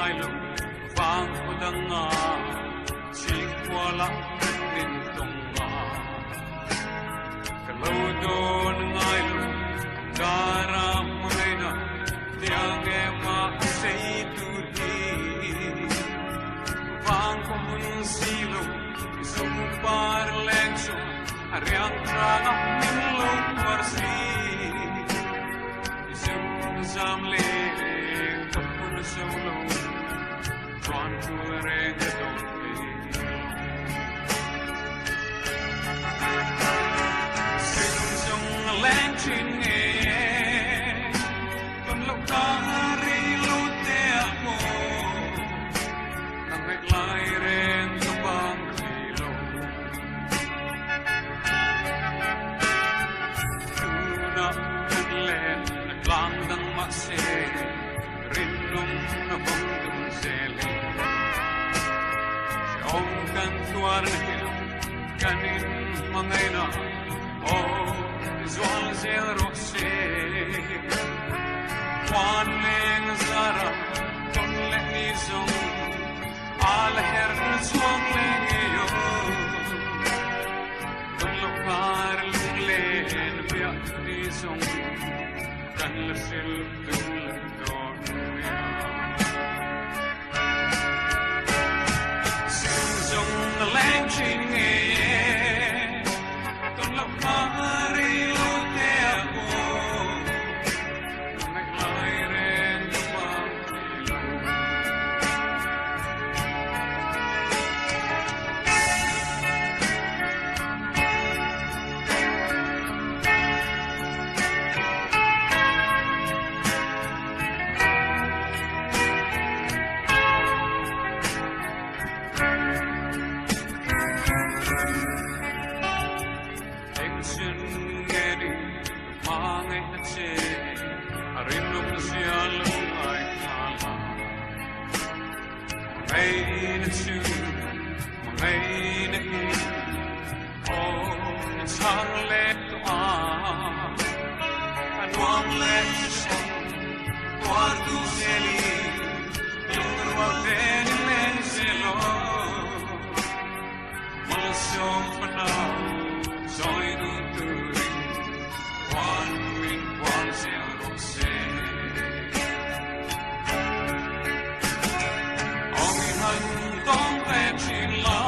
ngai lu vang ko dang nga chi kwa la nin tong nga ka lo don ngai lu dara mai na tiang e ma sei tu hi vang ko mun si lu zum par lekso ariang tra na min lu par si zum le solo drawn to a red don't sing song lang ching e con lộc ta ri lu te mo nang met lai ren to bang lo tu na len lang dang ma se rinung na bongdung sele Siong kan tuar na hilong kanin mangay na o zual zel rokse Juan leng zara ton le nizong al her zuang leng iyo ton lokar lung len biak nizong kan lasil tung lendon lang ching e ton lộc mari lu te ako nang lai ren tu bang lo Don't let you love